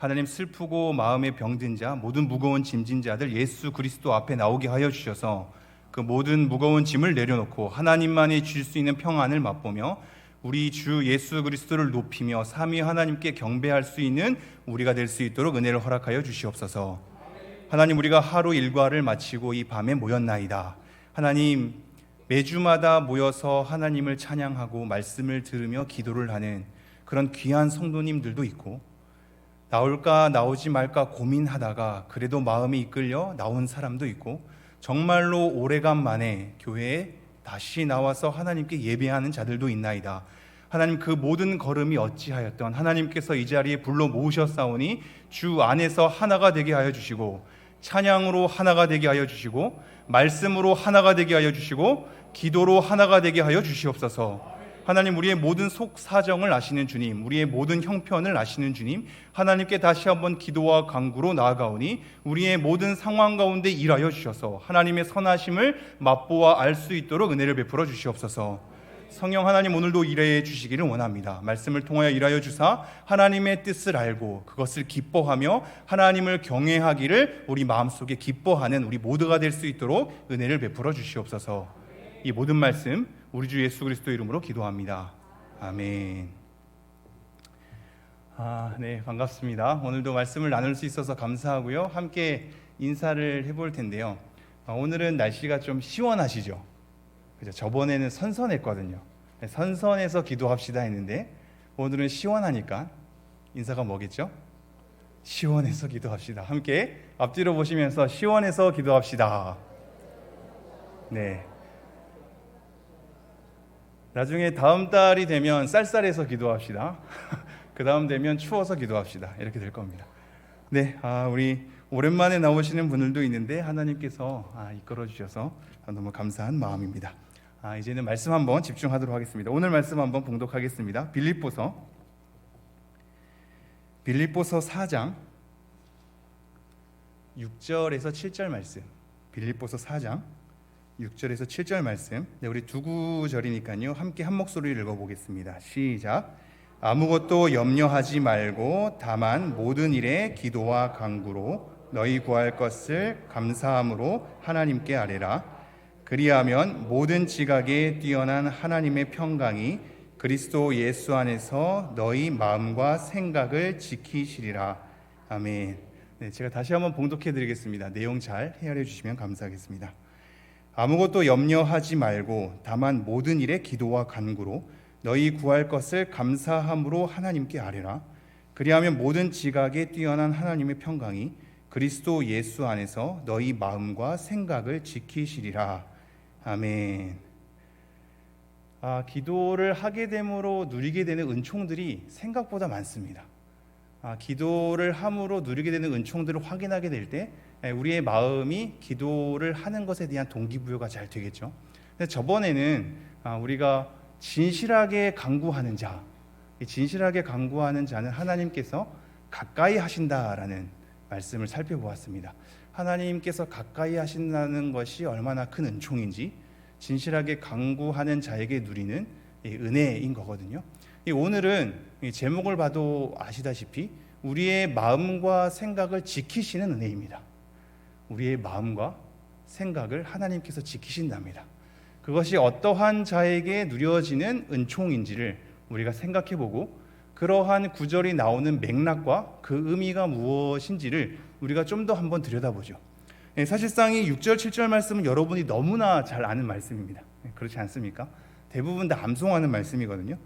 하나님, 슬프고 마음에 병든 자, 모든 무거운 짐진 자들 예수 그리스도 앞에 나오게 하여 주셔서 그 모든 무거운 짐을 내려놓고 하나님만이 줄 수 있는 평안을 맛보며 우리 주 예수 그리스도를 높이며 삼위 하나님께 경배할 수 있는 우리가 될 수 있도록 은혜를 허락하여 주시옵소서. 하나님, 우리가 하루 일과를 마치고 이 밤에 모였나이다. 하나님, 매주마다 모여서 하나님을 찬양하고 말씀을 들으며 기도를 하는 그런 귀한 성도님들도 있고, 나올까 나오지 말까 고민하다가 그래도 마음이 이끌려 나온 사람도 있고, 정말로 오래간만에 교회에 다시 나와서 하나님께 예배하는 자들도 있나이다. 하나님, 그 모든 걸음이 어찌하였던 하나님께서 이 자리에 불러 모으셨사오니 주 안에서 하나가 되게 하여 주시고, 찬양으로 하나가 되게 하여 주시고, 말씀으로 하나가 되게 하여 주시고, 기도로 하나가 되게 하여 주시옵소서. 하나님, 우리의 모든 속 사정을 아시는 주님, 우리의 모든 형편을 아시는 주님, 하나님께 다시 한번 기도와 간구로 나아가오니 우리의 모든 상황 가운데 일하여 주셔서 하나님의 선하심을 맛보아 알 수 있도록 은혜를 베풀어 주시옵소서. 성령 하나님, 오늘도 일해 주시기를 원합니다. 말씀을 통하여 일하여 주사 하나님의 뜻을 알고 그것을 기뻐하며 하나님을 경외하기를 우리 마음속에 기뻐하는 우리 모두가 될 수 있도록 은혜를 베풀어 주시옵소서. 이 모든 말씀 우리 주 예수 그리스도 이름으로 기도합니다. 아멘. 네, 반갑습니다. 오늘도 말씀을 나눌 수 있어서 감사하고요. 함께 인사를 해볼 텐데요. 오늘은 날씨가 좀 시원하시죠? 그죠? 저번에는 선선했거든요. 선선해서 기도합시다 했는데 오늘은 시원하니까 인사가 뭐겠죠? 시원해서 기도합시다. 함께 앞뒤로 보시면서 시원해서 기도합시다. 네. 나중에 다음 달이 되면 쌀쌀해서 기도합시다. 그 다음 되면 추워서 기도합시다. 이렇게 될 겁니다. 네, 우리 오랜만에 나오시는 분들도 있는데 하나님께서 이끌어 주셔서 너무 감사한 마음입니다. 이제는 말씀 한번 집중하도록 하겠습니다. 오늘 말씀 한번 봉독하겠습니다. 빌립보서 4장 6절에서 7절 말씀. 빌립보서 4장 6절에서 7절 말씀. 네, 우리 두 구절이니까요. 함께 한 목소리를 읽어보겠습니다. 시작. 아무것도 염려하지 말고 다만 모든 일에 기도와 간구로 너희 구할 것을 감사함으로 하나님께 아뢰라. 그리하면 모든 지각에 뛰어난 하나님의 평강이 그리스도 예수 안에서 너희 마음과 생각을 지키시리라. 아멘. 네, 제가 다시 한번 봉독해 드리겠습니다. 내용 잘 헤아려 주시면 감사하겠습니다. 아무것도 염려하지 말고 다만 모든 일에 기도와 간구로 너희 구할 것을 감사함으로 하나님께 아뢰라. 그리하면 모든 지각에 뛰어난 하나님의 평강이 그리스도 예수 안에서 너희 마음과 생각을 지키시리라. 아멘. 기도를 하게 됨으로 누리게 되는 은총들이 생각보다 많습니다. 기도를 함으로 누리게 되는 은총들을 확인하게 될 때 우리의 마음이 기도를 하는 것에 대한 동기부여가 잘 되겠죠. 근데 저번에는 우리가 진실하게 간구하는 자, 진실하게 간구하는 자는 하나님께서 가까이 하신다라는 말씀을 살펴보았습니다. 하나님께서 가까이 하신다는 것이 얼마나 큰 은총인지 진실하게 간구하는 자에게 누리는 은혜인 거거든요. 오늘은 제목을 봐도 아시다시피 우리의 마음과 생각을 지키시는 은혜입니다. 우리의 마음과 생각을 하나님께서 지키신답니다. 그것이 어떠한 자에게 누려지는 은총인지를 우리가 생각해보고 그러한 구절이 나오는 맥락과 그 의미가 무엇인지를 우리가 좀 더 한번 들여다보죠. 사실상 이 6절 7절 말씀은 여러분이 너무나 잘 아는 말씀입니다. 그렇지 않습니까? 대부분 다 암송하는 말씀이거든요.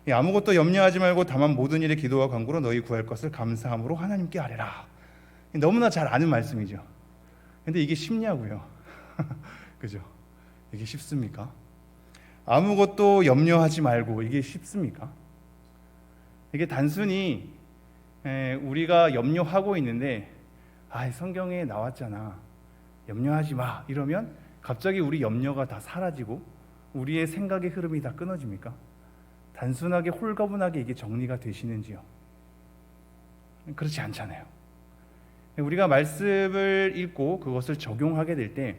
아무것도 염려하지 말고 다만 모든 일에 기도와 간구로 너희 구할 것을 감사함으로 하나님께 아뢰라. 너무나 잘 아는 말씀이죠. 근데 이게 쉽냐고요? 그죠? 이게 쉽습니까? 아무것도 염려하지 말고 이게 쉽습니까? 이게 단순히 우리가 염려하고 있는데 성경에 나왔잖아, 염려하지 마 이러면 갑자기 우리 염려가 다 사라지고 우리의 생각의 흐름이 다 끊어집니까? 단순하게 홀가분하게 이게 정리가 되시는지요? 그렇지 않잖아요. 우리가 말씀을 읽고 그것을 적용하게 될 때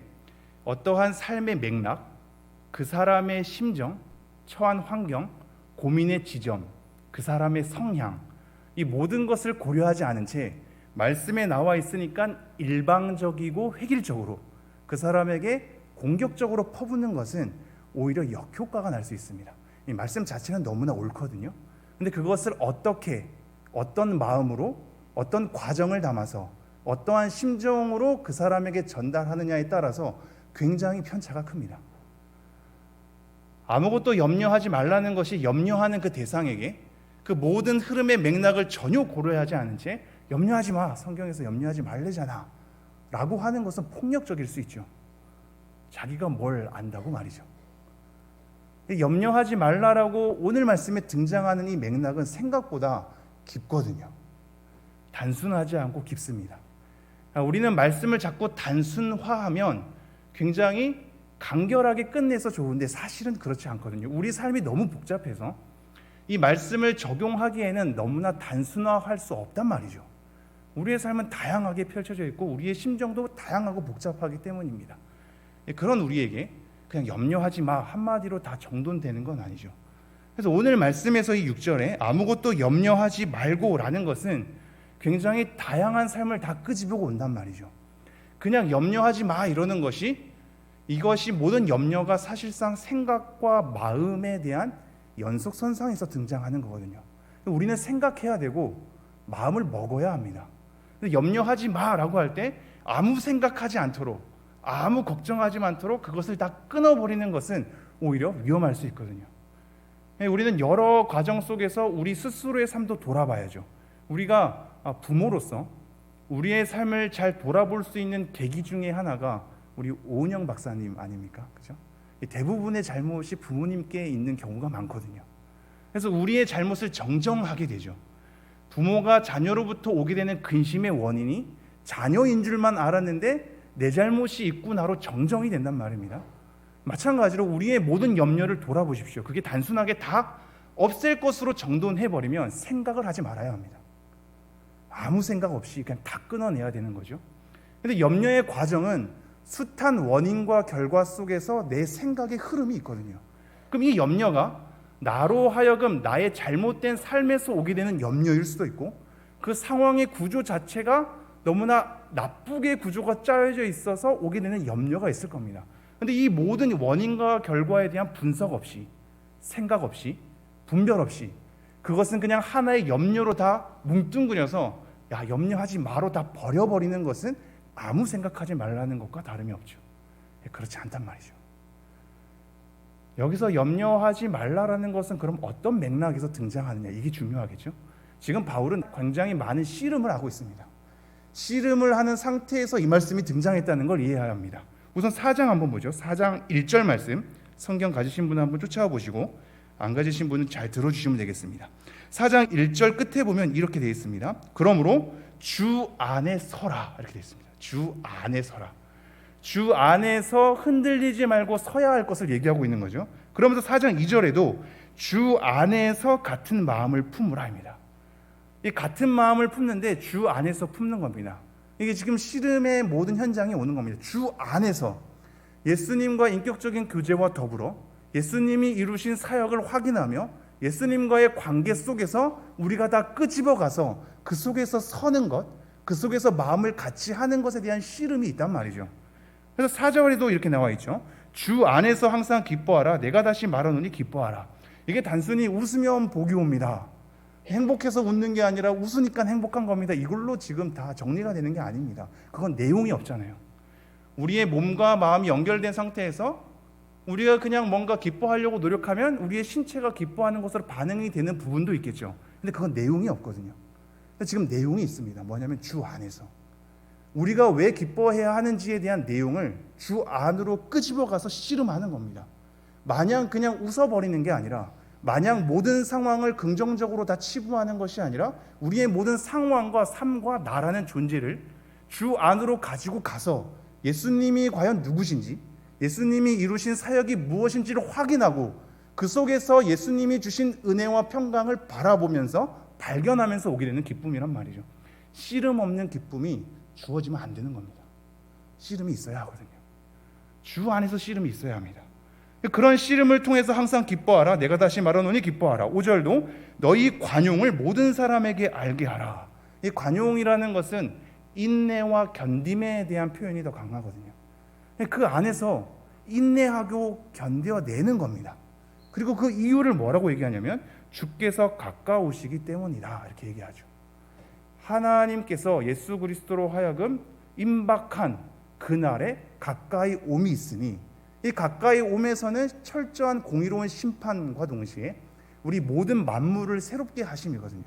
어떠한 삶의 맥락, 그 사람의 심정, 처한 환경, 고민의 지점, 그 사람의 성향, 이 모든 것을 고려하지 않은 채 말씀에 나와 있으니까 일방적이고 획일적으로 그 사람에게 공격적으로 퍼붓는 것은 오히려 역효과가 날 수 있습니다. 이 말씀 자체는 너무나 옳거든요. 근데 그것을 어떻게, 어떤 마음으로, 어떤 과정을 담아서, 어떠한 심정으로 그 사람에게 전달하느냐에 따라서 굉장히 편차가 큽니다. 아무것도 염려하지 말라는 것이 염려하는 그 대상에게 그 모든 흐름의 맥락을 전혀 고려하지 않은 채 염려하지 마, 성경에서 염려하지 말래잖아 라고 하는 것은 폭력적일 수 있죠. 자기가 뭘 안다고 말이죠. 염려하지 말라라고 오늘 말씀에 등장하는 이 맥락은 생각보다 깊거든요. 단순하지 않고 깊습니다. 우리는 말씀을 자꾸 단순화하면 굉장히 간결하게 끝내서 좋은데 사실은 그렇지 않거든요. 우리 삶이 너무 복잡해서 이 말씀을 적용하기에는 너무나 단순화할 수 없단 말이죠. 우리의 삶은 다양하게 펼쳐져 있고 우리의 심정도 다양하고 복잡하기 때문입니다. 그런 우리에게 그냥 염려하지 마 한마디로 다 정돈되는 건 아니죠. 그래서 오늘 말씀에서 이 6절에 아무것도 염려하지 말고 라는 것은 굉장히 다양한 삶을 다 끄집어고 온단 말이죠. 그냥 염려하지 마 이러는 것이 이것이 모든 염려가 사실상 생각과 마음에 대한 연속선상에서 등장하는 거거든요. 우리는 생각해야 되고 마음을 먹어야 합니다. 염려하지 마라고 할 때 아무 생각하지 않도록 아무 걱정하지 않도록 그것을 다 끊어버리는 것은 오히려 위험할 수 있거든요. 우리는 여러 과정 속에서 우리 스스로의 삶도 돌아봐야죠. 우리가 부모로서 우리의 삶을 잘 돌아볼 수 있는 계기 중에 하나가 우리 오은영 박사님 아닙니까? 그죠? 대부분의 잘못이 부모님께 있는 경우가 많거든요. 그래서 우리의 잘못을 정정하게 되죠. 부모가 자녀로부터 오게 되는 근심의 원인이 자녀인 줄만 알았는데 내 잘못이 있구나로 정정이 된단 말입니다. 마찬가지로 우리의 모든 염려를 돌아보십시오. 그게 단순하게 다 없앨 것으로 정돈해버리면 생각을 하지 말아야 합니다. 아무 생각 없이 그냥 다 끊어내야 되는 거죠. 그런데 염려의 과정은 숱한 원인과 결과 속에서 내 생각의 흐름이 있거든요. 그럼 이 염려가 나로 하여금 나의 잘못된 삶에서 오게 되는 염려일 수도 있고 그 상황의 구조 자체가 너무나 나쁘게 구조가 짜여져 있어서 오게 되는 염려가 있을 겁니다. 그런데 이 모든 원인과 결과에 대한 분석 없이 생각 없이 분별 없이 그것은 그냥 하나의 염려로 다 뭉뚱그려서 야 염려하지 마로 다 버려버리는 것은 아무 생각하지 말라는 것과 다름이 없죠. 그렇지 않단 말이죠. 여기서 염려하지 말라라는 것은 그럼 어떤 맥락에서 등장하느냐 이게 중요하겠죠. 지금 바울은 굉장히 많은 씨름을 하고 있습니다. 씨름을 하는 상태에서 이 말씀이 등장했다는 걸 이해해야 합니다. 우선 4장 한번 보죠. 4장 1절 말씀 성경 가지신 분은 한번 쫓아와 보시고 안 가지신 분은 잘 들어주시면 되겠습니다. 4장 1절 끝에 보면 이렇게 되어 있습니다. 그러므로 주 안에 서라 이렇게 되어 있습니다. 주 안에 서라. 주 안에서 흔들리지 말고 서야 할 것을 얘기하고 있는 거죠. 그러면서 4장 2절에도 주 안에서 같은 마음을 품으라 합니다. 이 같은 마음을 품는데 주 안에서 품는 겁니다. 이게 지금 씨름의 모든 현장이 오는 겁니다. 주 안에서 예수님과 인격적인 교제와 더불어 예수님이 이루신 사역을 확인하며 예수님과의 관계 속에서 우리가 다 끄집어가서 그 속에서 서는 것, 그 속에서 마음을 같이 하는 것에 대한 씨름이 있단 말이죠. 그래서 4절에도 이렇게 나와 있죠. 주 안에서 항상 기뻐하라. 내가 다시 말하노니 기뻐하라. 이게 단순히 웃으면 복이 옵니다. 행복해서 웃는 게 아니라 웃으니까 행복한 겁니다. 이걸로 지금 다 정리가 되는 게 아닙니다. 그건 내용이 없잖아요. 우리의 몸과 마음이 연결된 상태에서 우리가 그냥 뭔가 기뻐하려고 노력하면 우리의 신체가 기뻐하는 것으로 반응이 되는 부분도 있겠죠. 근데 그건 내용이 없거든요. 근데 지금 내용이 있습니다. 뭐냐면 주 안에서 우리가 왜 기뻐해야 하는지에 대한 내용을 주 안으로 끄집어가서 씨름하는 겁니다. 마냥 그냥 웃어버리는 게 아니라 마냥 모든 상황을 긍정적으로 다 치부하는 것이 아니라 우리의 모든 상황과 삶과 나라는 존재를 주 안으로 가지고 가서 예수님이 과연 누구신지 예수님이 이루신 사역이 무엇인지를 확인하고 그 속에서 예수님이 주신 은혜와 평강을 바라보면서 발견하면서 오게 되는 기쁨이란 말이죠. 씨름 없는 기쁨이 주어지면 안 되는 겁니다. 씨름이 있어야 하거든요. 주 안에서 씨름이 있어야 합니다. 그런 씨름을 통해서 항상 기뻐하라. 내가 다시 말하노니 기뻐하라. 5절도 너희 관용을 모든 사람에게 알게 하라. 이 관용이라는 것은 인내와 견딤에 대한 표현이 더 강하거든요. 그 안에서 인내하고 견뎌내는 겁니다. 그리고 그 이유를 뭐라고 얘기하냐면 주께서 가까우시기 때문이다 이렇게 얘기하죠. 하나님께서 예수 그리스도로 하여금 임박한 그날에 가까이 옴이 있으니 이 가까이 옴에서는 철저한 공의로운 심판과 동시에 우리 모든 만물을 새롭게 하심이거든요.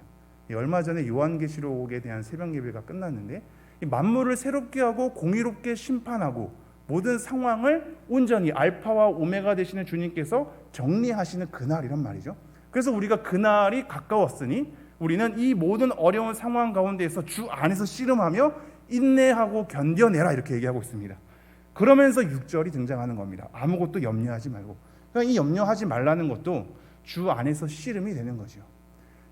얼마 전에 요한계시록에 대한 새벽 예배가 끝났는데 이 만물을 새롭게 하고 공의롭게 심판하고 모든 상황을 온전히 알파와 오메가 되시는 주님께서 정리하시는 그날이란 말이죠. 그래서 우리가 그날이 가까웠으니 우리는 이 모든 어려운 상황 가운데에서 주 안에서 씨름하며 인내하고 견뎌내라 이렇게 얘기하고 있습니다. 그러면서 6절이 등장하는 겁니다. 아무것도 염려하지 말고. 그러니까 이 염려하지 말라는 것도 주 안에서 씨름이 되는 거죠.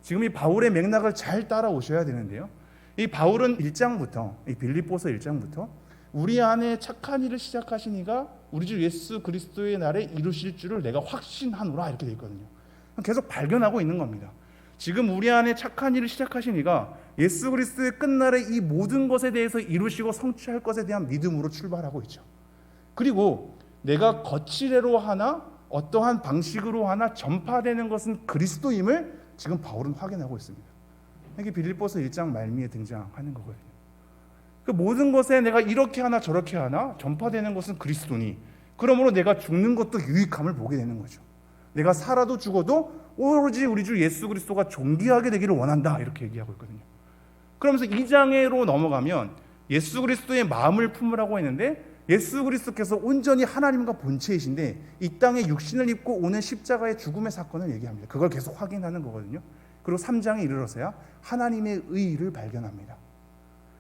지금 이 바울의 맥락을 잘 따라오셔야 되는데요. 이 바울은 1장부터 이 빌립보서 1장부터 우리 안에 착한 일을 시작하신 이가 우리 주 예수 그리스도의 날에 이루실 줄을 내가 확신하노라 이렇게 되어 있거든요. 계속 발견하고 있는 겁니다. 지금 우리 안에 착한 일을 시작하신 이가 예수 그리스도의 끝날에 이 모든 것에 대해서 이루시고 성취할 것에 대한 믿음으로 출발하고 있죠. 그리고 내가 거칠애로 하나 어떠한 방식으로 하나 전파되는 것은 그리스도임을 지금 바울은 확인하고 있습니다. 이게 빌립보서 1장 말미에 등장하는 거거든요. 그 모든 것에 내가 이렇게 하나 저렇게 하나 전파되는 것은 그리스도니 그러므로 내가 죽는 것도 유익함을 보게 되는 거죠. 내가 살아도 죽어도 오로지 우리 주 예수 그리스도가 존귀하게 되기를 원한다 이렇게 얘기하고 있거든요. 그러면서 2장으로 넘어가면 예수 그리스도의 마음을 품으라고 했는데 예수 그리스도께서 온전히 하나님과 본체이신데 이 땅에 육신을 입고 오는 십자가의 죽음의 사건을 얘기합니다. 그걸 계속 확인하는 거거든요. 그리고 3장에 이르러서야 하나님의 의의를 발견합니다.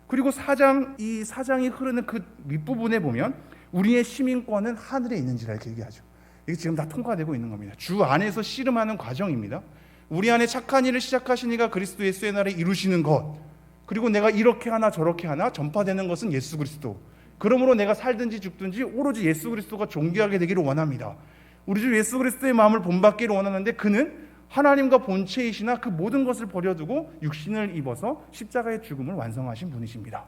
그리고 4장, 이 4장이 흐르는 그 밑부분에 보면 우리의 시민권은 하늘에 있는지라 이렇게 얘기하죠. 이게 지금 다 통과되고 있는 겁니다. 주 안에서 씨름하는 과정입니다. 우리 안에 착한 일을 시작하신 이가 그리스도 예수의 날에 이루시는 것, 그리고 내가 이렇게 하나 저렇게 하나 전파되는 것은 예수 그리스도. 그러므로 내가 살든지 죽든지 오로지 예수 그리스도가 존귀하게 되기를 원합니다. 우리 주 예수 그리스도의 마음을 본받기를 원하는데 그는 하나님과 본체이시나 그 모든 것을 버려두고 육신을 입어서 십자가의 죽음을 완성하신 분이십니다.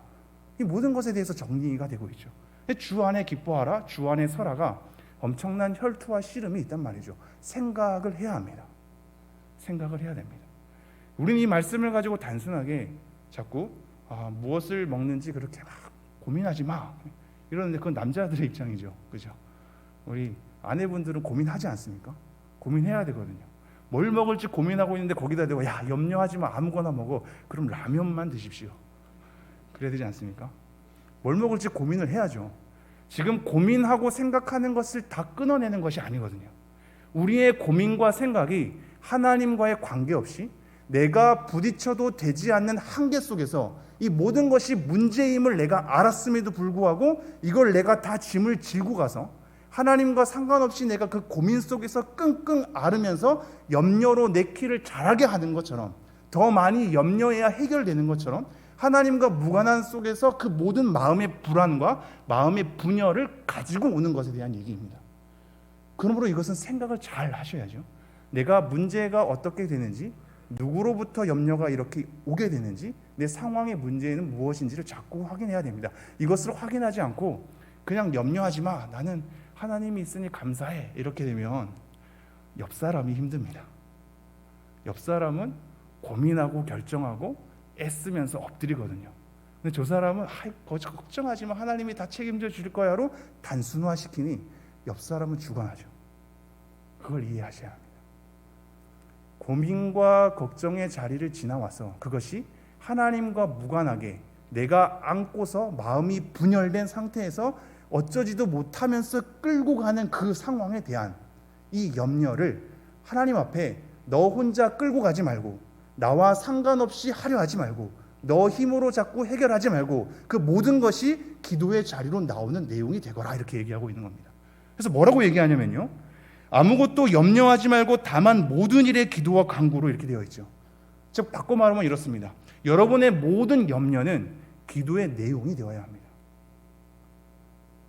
이 모든 것에 대해서 정리가 되고 있죠. 주 안에 기뻐하라, 주 안에 서라가 엄청난 혈투와 씨름이 있단 말이죠. 생각을 해야 합니다. 생각을 해야 됩니다. 우리는 이 말씀을 가지고 단순하게 자꾸 무엇을 먹는지 그렇게 막 고민하지 마 이러는데 그건 남자들의 입장이죠. 그죠? 우리 아내분들은 고민하지 않습니까? 고민해야 되거든요. 뭘 먹을지 고민하고 있는데 거기다 대고 야 염려하지 마 아무거나 먹어. 그럼 라면만 드십시오. 그래야 되지 않습니까? 뭘 먹을지 고민을 해야죠. 지금 고민하고 생각하는 것을 다 끊어내는 것이 아니거든요. 우리의 고민과 생각이 하나님과의 관계없이 내가 부딪혀도 되지 않는 한계 속에서 이 모든 것이 문제임을 내가 알았음에도 불구하고 이걸 내가 다 짐을 지고 가서 하나님과 상관없이 내가 그 고민 속에서 끙끙 앓으면서 염려로 내 키를 자라게 하는 것처럼 더 많이 염려해야 해결되는 것처럼 하나님과 무관한 속에서 그 모든 마음의 불안과 마음의 분열을 가지고 오는 것에 대한 얘기입니다. 그러므로 이것은 생각을 잘 하셔야죠. 내가 문제가 어떻게 되는지, 누구로부터 염려가 이렇게 오게 되는지, 내 상황의 문제는 무엇인지를 자꾸 확인해야 됩니다. 이것을 확인하지 않고 그냥 염려하지 마, 나는 하나님이 있으니 감사해, 이렇게 되면 옆 사람이 힘듭니다. 옆 사람은 고민하고 결정하고 애쓰면서 엎드리거든요. 근데 저 사람은 걱정하지 마, 하나님이 다 책임져 줄 거야로 단순화시키니 옆 사람은 주관하죠. 그걸 이해하셔야 합니다. 고민과 걱정의 자리를 지나와서 그것이 하나님과 무관하게 내가 안고서 마음이 분열된 상태에서 어쩌지도 못하면서 끌고 가는 그 상황에 대한 이 염려를 하나님 앞에 너 혼자 끌고 가지 말고, 나와 상관없이 하려 하지 말고, 너 힘으로 자꾸 해결하지 말고 그 모든 것이 기도의 자리로 나오는 내용이 되거라, 이렇게 얘기하고 있는 겁니다. 그래서 뭐라고 얘기하냐면요, 아무것도 염려하지 말고 다만 모든 일에 기도와 간구로 이렇게 되어 있죠. 즉 바꿔 말하면 이렇습니다. 여러분의 모든 염려는 기도의 내용이 되어야 합니다.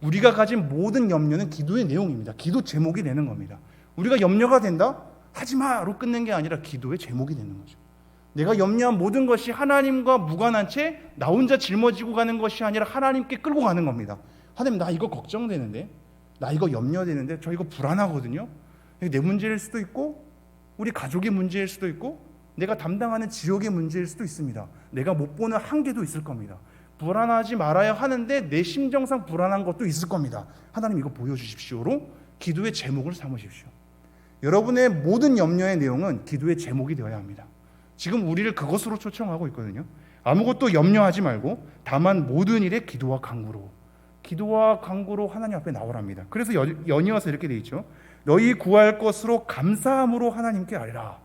우리가 가진 모든 염려는 기도의 내용입니다. 기도 제목이 되는 겁니다. 우리가 염려가 된다? 하지마로 끊는 게 아니라 기도의 제목이 되는 거죠. 내가 염려한 모든 것이 하나님과 무관한 채 나 혼자 짊어지고 가는 것이 아니라 하나님께 끌고 가는 겁니다. 하나님, 나 이거 걱정되는데, 나 이거 염려되는데, 저 이거 불안하거든요. 내 문제일 수도 있고 우리 가족의 문제일 수도 있고 내가 담당하는 지역의 문제일 수도 있습니다. 내가 못 보는 한계도 있을 겁니다. 불안하지 말아야 하는데 내 심정상 불안한 것도 있을 겁니다. 하나님, 이거 보여주십시오로 기도의 제목을 삼으십시오. 여러분의 모든 염려의 내용은 기도의 제목이 되어야 합니다. 지금 우리를 그것으로 초청하고 있거든요. 아무것도 염려하지 말고 다만 모든 일에 기도와 간구로 하나님 앞에 나오랍니다. 그래서 연이어서 이렇게 돼 있죠. 너희 구할 것으로 감사함으로 하나님께 아뢰라.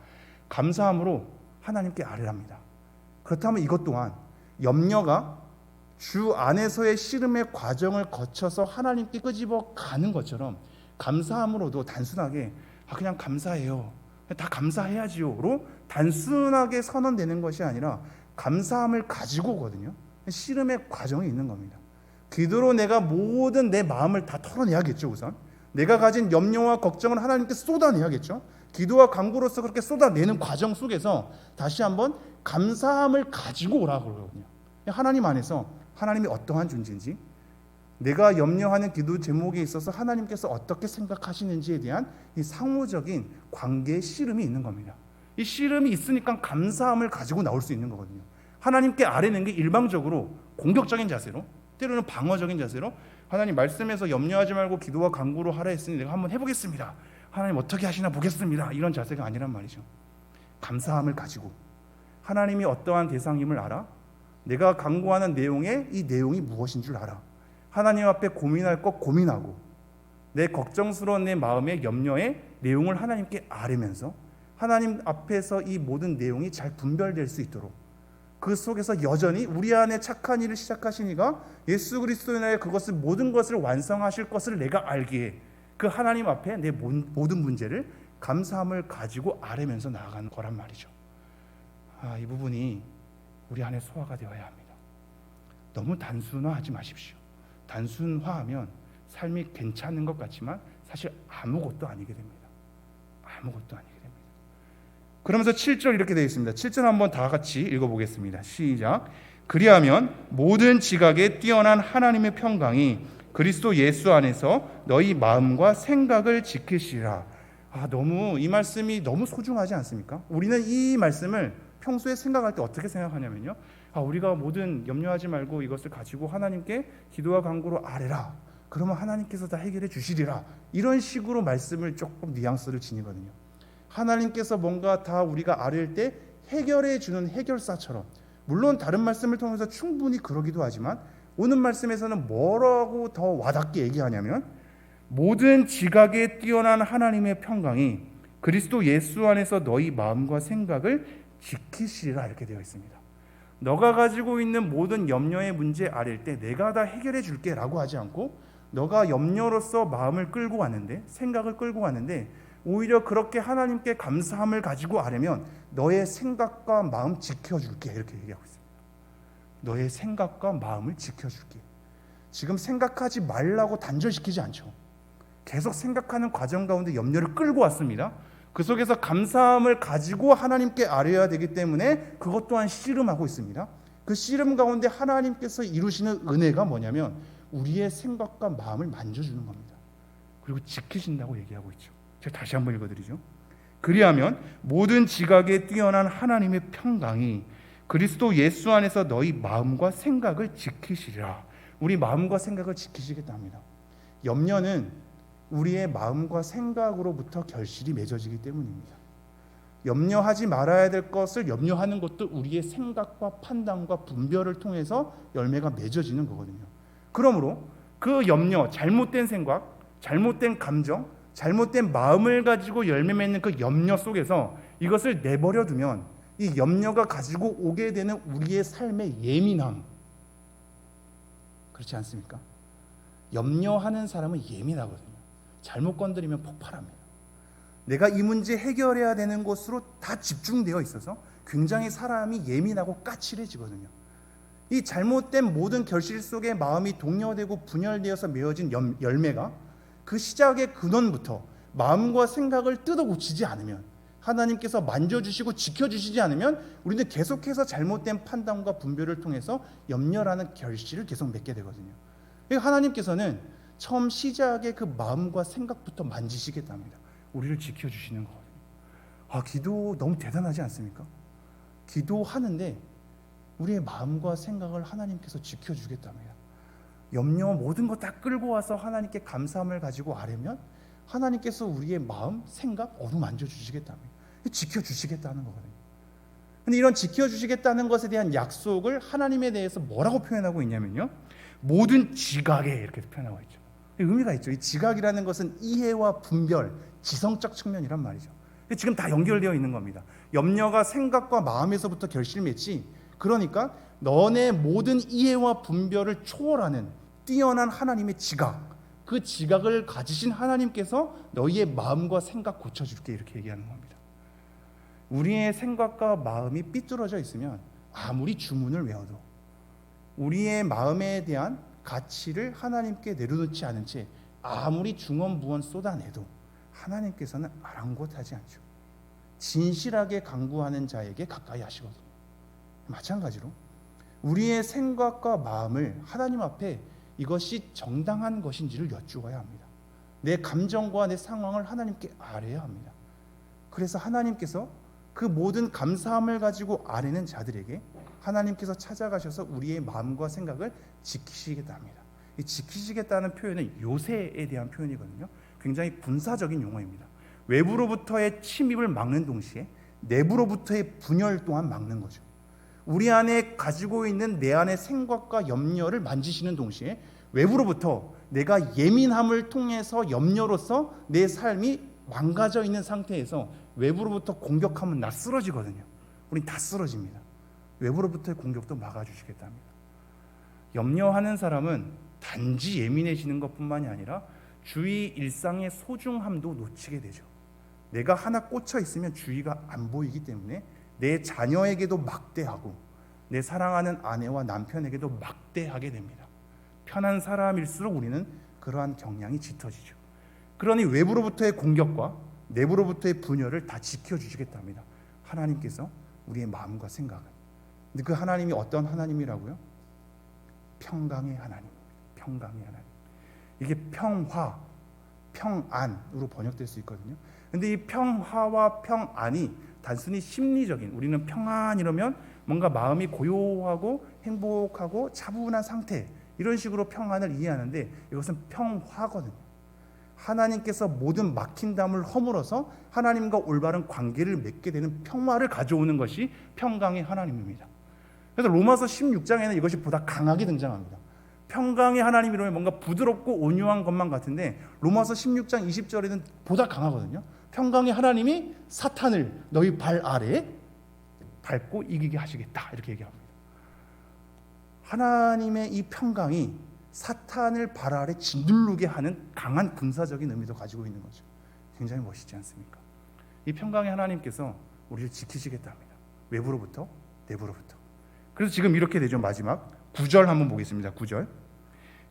감사함으로 하나님께 아뢰랍니다. 그렇다면 이것 또한 염려가 주 안에서의 씨름의 과정을 거쳐서 하나님께 끄집어 가는 것처럼 감사함으로도 단순하게 그냥 감사해요, 다 감사해야지요로 단순하게 선언되는 것이 아니라 감사함을 가지고 오거든요. 씨름의 과정이 있는 겁니다. 기도로 내가 모든 내 마음을 다 털어내야겠죠. 우선 내가 가진 염려와 걱정을 하나님께 쏟아내야겠죠. 기도와 간구로서 그렇게 쏟아내는 과정 속에서 다시 한번 감사함을 가지고 오라고 그러거든요. 하나님 안에서 하나님이 어떠한 존재인지, 내가 염려하는 기도 제목에 있어서 하나님께서 어떻게 생각하시는지에 대한 이 상호적인 관계의 씨름이 있는 겁니다. 이 씨름이 있으니까 감사함을 가지고 나올 수 있는 거거든요. 하나님께 아뢰는 게 일방적으로 공격적인 자세로, 때로는 방어적인 자세로, 하나님 말씀에서 염려하지 말고 기도와 간구로 하라 했으니 내가 한번 해보겠습니다, 하나님 어떻게 하시나 보겠습니다, 이런 자세가 아니란 말이죠. 감사함을 가지고 하나님이 어떠한 대상임을 알아, 내가 간구하는 내용에 이 내용이 무엇인 줄 알아, 하나님 앞에 고민할 것 고민하고 내 걱정스러운 내 마음의 염려의 내용을 하나님께 아뢰면서 하나님 앞에서 이 모든 내용이 잘 분별될 수 있도록, 그 속에서 여전히 우리 안에 착한 일을 시작하신 이가 예수 그리스도에 인하여 그것을 모든 것을 완성하실 것을 내가 알기에 그 하나님 앞에 내 모든 문제를 감사함을 가지고 아뢰면서 나아가는 거란 말이죠. 이 부분이 우리 안에 소화가 되어야 합니다. 너무 단순화하지 마십시오. 단순화하면 삶이 괜찮은 것 같지만 사실 아무것도 아니게 됩니다. 아무것도 아니게 됩니다. 그러면서 7절 이렇게 되어 있습니다. 7절 한번 다 같이 읽어보겠습니다. 시작. 그리하면 모든 지각에 뛰어난 하나님의 평강이 그리스도 예수 안에서 너희 마음과 생각을 지키시라. 너무 이 말씀이 너무 소중하지 않습니까? 우리는 이 말씀을 평소에 생각할 때 어떻게 생각하냐면요, 우리가 모든 염려하지 말고 이것을 가지고 하나님께 기도와 간구로 아뢰라, 그러면 하나님께서 다 해결해 주시리라, 이런 식으로 말씀을 조금 뉘앙스를 지니거든요. 하나님께서 뭔가 다 우리가 아뢰일 때 해결해 주는 해결사처럼, 물론 다른 말씀을 통해서 충분히 그러기도 하지만 오늘 말씀에서는 뭐라고 더 와닿게 얘기하냐면, 모든 지각에 뛰어난 하나님의 평강이 그리스도 예수 안에서 너희 마음과 생각을 지키시리라, 이렇게 되어 있습니다. 너가 가지고 있는 모든 염려의 문제 아랠 때 내가 다 해결해 줄게 라고 하지 않고, 너가 염려로서 마음을 끌고 왔는데, 생각을 끌고 왔는데, 오히려 그렇게 하나님께 감사함을 가지고 아뢰면 너의 생각과 마음 지켜줄게, 이렇게 얘기하고 있습니다. 너의 생각과 마음을 지켜줄게. 지금 생각하지 말라고 단절시키지 않죠. 계속 생각하는 과정 가운데 염려를 끌고 왔습니다. 그 속에서 감사함을 가지고 하나님께 아뢰어야 되기 때문에 그것 또한 씨름하고 있습니다. 그 씨름 가운데 하나님께서 이루시는 은혜가 뭐냐면 우리의 생각과 마음을 만져주는 겁니다. 그리고 지키신다고 얘기하고 있죠. 제가 다시 한번 읽어드리죠. 그리하면 모든 지각에 뛰어난 하나님의 평강이 그리스도 예수 안에서 너희 마음과 생각을 지키시리라. 우리 마음과 생각을 지키시겠다 합니다. 염려는 우리의 마음과 생각으로부터 결실이 맺어지기 때문입니다. 염려하지 말아야 될 것을 염려하는 것도 우리의 생각과 판단과 분별을 통해서 열매가 맺어지는 거거든요. 그러므로 그 염려, 잘못된 생각, 잘못된 감정, 잘못된 마음을 가지고 열매 맺는 그 염려 속에서 이것을 내버려 두면 이 염려가 가지고 오게 되는 우리의 삶의 예민함, 그렇지 않습니까? 염려하는 사람은 예민하거든요. 잘못 건드리면 폭발합니다. 내가 이 문제 해결해야 되는 곳으로 다 집중되어 있어서 굉장히 사람이 예민하고 까칠해지거든요. 이 잘못된 모든 결실 속에 마음이 동요되고 분열되어서 맺어진 열매가 그 시작의 근원부터 마음과 생각을 뜯어 고치지 않으면, 하나님께서 만져주시고 지켜주시지 않으면 우리는 계속해서 잘못된 판단과 분별을 통해서 염려라는 결실을 계속 맺게 되거든요. 하나님께서는 처음 시작의 그 마음과 생각부터 만지시겠답니다. 우리를 지켜주시는 거거든요. 기도 너무 대단하지 않습니까? 기도하는데 우리의 마음과 생각을 하나님께서 지켜주겠답니다. 염려 모든 거 다 끌고 와서 하나님께 감사함을 가지고 아뢰면 하나님께서 우리의 마음, 생각 어루만져 주시겠답니다. 지켜주시겠다는 거거든요. 근데 이런 지켜주시겠다는 것에 대한 약속을 하나님에 대해서 뭐라고 표현하고 있냐면요, 모든 지각에 이렇게 표현하고 있죠. 의미가 있죠. 이 지각이라는 것은 이해와 분별, 지성적 측면이란 말이죠. 지금 다 연결되어 있는 겁니다. 염려가 생각과 마음에서부터 결실맺지, 그러니까 너네 모든 이해와 분별을 초월하는 뛰어난 하나님의 지각, 그 지각을 가지신 하나님께서 너희의 마음과 생각 고쳐줄게, 이렇게 얘기하는 겁니다. 우리의 생각과 마음이 삐뚤어져 있으면 아무리 주문을 외워도, 우리의 마음에 대한 가치를 하나님께 내려놓지 않은 채 아무리 중언부언 쏟아내도 하나님께서는 아랑곳하지 않죠. 진실하게 간구하는 자에게 가까이 하시거든요. 마찬가지로 우리의 생각과 마음을 하나님 앞에 이것이 정당한 것인지를 여쭈어야 합니다. 내 감정과 내 상황을 하나님께 아뢰야 합니다. 그래서 하나님께서 그 모든 감사함을 가지고 아뢰는 자들에게 하나님께서 찾아가셔서 우리의 마음과 생각을 지키시겠다 합니다. 이 지키시겠다는 표현은 요새에 대한 표현이거든요. 굉장히 군사적인 용어입니다. 외부로부터의 침입을 막는 동시에 내부로부터의 분열 또한 막는 거죠. 우리 안에 가지고 있는 내 안의 생각과 염려를 만지시는 동시에 외부로부터 내가 예민함을 통해서 염려로서 내 삶이 망가져 있는 상태에서 외부로부터 공격하면 나 쓰러지거든요. 우린 다 쓰러집니다. 외부로부터의 공격도 막아주시겠답니다. 염려하는 사람은 단지 예민해지는 것뿐만이 아니라 주위 일상의 소중함도 놓치게 되죠. 내가 하나 꽂혀 있으면 주위가 안 보이기 때문에 내 자녀에게도 막대하고 내 사랑하는 아내와 남편에게도 막대하게 됩니다. 편한 사람일수록 우리는 그러한 경향이 짙어지죠. 그러니 외부로부터의 공격과 내부로부터의 분열을 다 지켜주시겠답니다. 하나님께서 우리의 마음과 생각을. 근데 그 하나님이 어떤 하나님이라고요? 평강의 하나님입니다. 평강의 하나님. 이게 평화, 평안으로 번역될 수 있거든요. 근데 이 평화와 평안이 단순히 심리적인, 우리는 평안 이러면 뭔가 마음이 고요하고 행복하고 차분한 상태, 이런 식으로 평안을 이해하는데 이것은 평화거든요. 하나님께서 모든 막힌 담을 허물어서 하나님과 올바른 관계를 맺게 되는 평화를 가져오는 것이 평강의 하나님입니다. 그래서 로마서 16장에는 이것이 보다 강하게 등장합니다. 평강의 하나님이라면 뭔가 부드럽고 온유한 것만 같은데 로마서 16장 20절에는 보다 강하거든요. 평강의 하나님이 사탄을 너희 발 아래에 밟고 이기게 하시겠다, 이렇게 얘기합니다. 하나님의 이 평강이 사탄을 발 아래 짓누르게 하는 강한 군사적인 의미도 가지고 있는 거죠. 굉장히 멋있지 않습니까? 이 평강의 하나님께서 우리를 지키시겠답니다. 외부로부터 내부로부터. 그래서 지금 이렇게 되죠. 마지막 9절 한번 보겠습니다. 9절.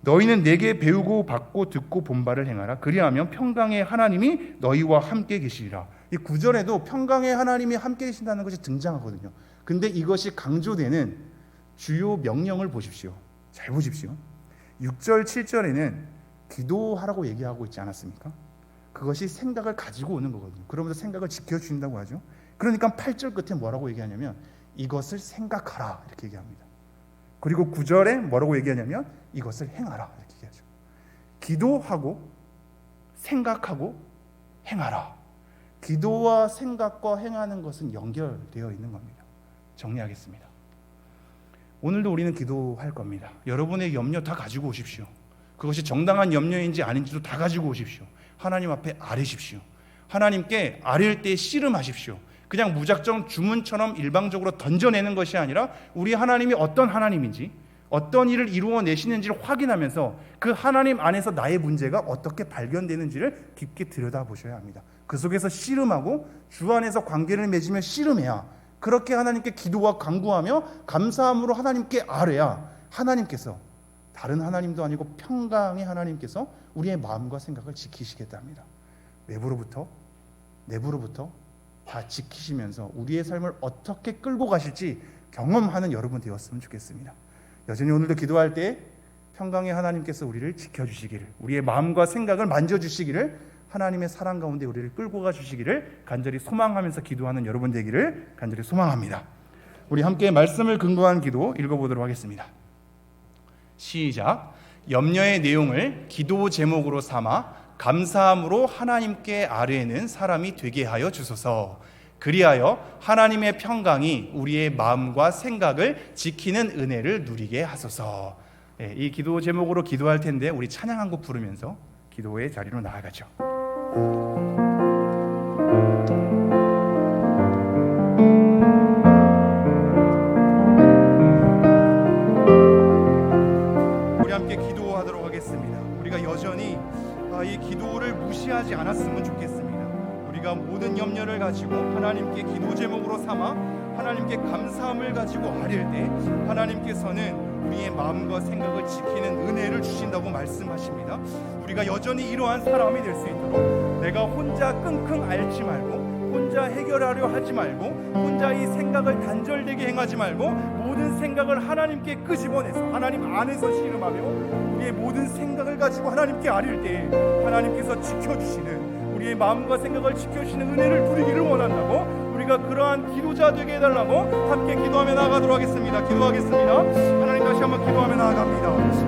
너희는 내게 배우고 받고 듣고 본 바를 행하라. 그리하면 평강의 하나님이 너희와 함께 계시리라. 이 9절에도 평강의 하나님이 함께 계신다는 것이 등장하거든요. 근데 이것이 강조되는 주요 명령을 보십시오. 잘 보십시오. 6절, 7절에는 기도하라고 얘기하고 있지 않았습니까? 그것이 생각을 가지고 오는 거거든요. 그러면서 생각을 지켜주신다고 하죠. 그러니까 8절 끝에 뭐라고 얘기하냐면 이것을 생각하라, 이렇게 얘기합니다. 그리고 9절에 뭐라고 얘기하냐면 이것을 행하라, 이렇게 얘기하죠. 기도하고 생각하고 행하라. 기도와 생각과 행하는 것은 연결되어 있는 겁니다. 정리하겠습니다. 오늘도 우리는 기도할 겁니다. 여러분의 염려 다 가지고 오십시오. 그것이 정당한 염려인지 아닌지도 다 가지고 오십시오. 하나님 앞에 아뢰십시오. 하나님께 아뢰일 때 씨름하십시오. 그냥 무작정 주문처럼 일방적으로 던져내는 것이 아니라 우리 하나님이 어떤 하나님인지, 어떤 일을 이루어내시는지를 확인하면서 그 하나님 안에서 나의 문제가 어떻게 발견되는지를 깊게 들여다보셔야 합니다. 그 속에서 씨름하고 주 안에서 관계를 맺으며 씨름해야 그렇게 하나님께 기도와 간구하며 감사함으로 하나님께 아뢰야 하나님께서, 다른 하나님도 아니고 평강의 하나님께서 우리의 마음과 생각을 지키시겠답니다. 외부로부터 내부로부터 다 지키시면서 우리의 삶을 어떻게 끌고 가실지 경험하는 여러분 되었으면 좋겠습니다. 여전히 오늘도 기도할 때 평강의 하나님께서 우리를 지켜주시기를, 우리의 마음과 생각을 만져주시기를, 하나님의 사랑 가운데 우리를 끌고 가주시기를 간절히 소망하면서 기도하는 여러분 되기를 간절히 소망합니다. 우리 함께 말씀을 근거한 기도 읽어보도록 하겠습니다. 시작. 염려의 내용을 기도 제목으로 삼아 감사함으로 하나님께 아뢰는 사람이 되게 하여 주소서. 그리하여 하나님의 평강이 우리의 마음과 생각을 지키는 은혜를 누리게 하소서. 이 기도 제목으로 기도할 텐데 우리 찬양 한 곡 부르면서 기도의 자리로 나아가죠. 우리 함께 기도하도록 하겠습니다. 우리가 여전히 이 기도를 무시하지 않았으면 좋겠습니다. 우리가 모든 염려를 가지고 하나님께 기도 제목으로 삼아 하나님께 감사함을 가지고 아뢰을 때 하나님께서는 우리의 마음과 생각을 지키는 은혜를 주신다고 말씀하십니다. 우리가 여전히 이러한 사람이 될 수 있도록 내가 혼자 끙끙 앓지 말고, 혼자 해결하려 하지 말고, 혼자 이 생각을 단절되게 행하지 말고 모든 생각을 하나님께 끄집어내서 하나님 안에서 씨름하며 우리의 모든 생각을 가지고 하나님께 아뢰을 때 하나님께서 지켜주시는, 우리의 마음과 생각을 지켜주시는 은혜를 누리기를 원한다고, 우리가 그러한 기도자 되게 해달라고 함께 기도하며 나아가도록 하겠습니다. 기도하겠습니다. 하나님, 다시 한번 기도하며 나아갑니다.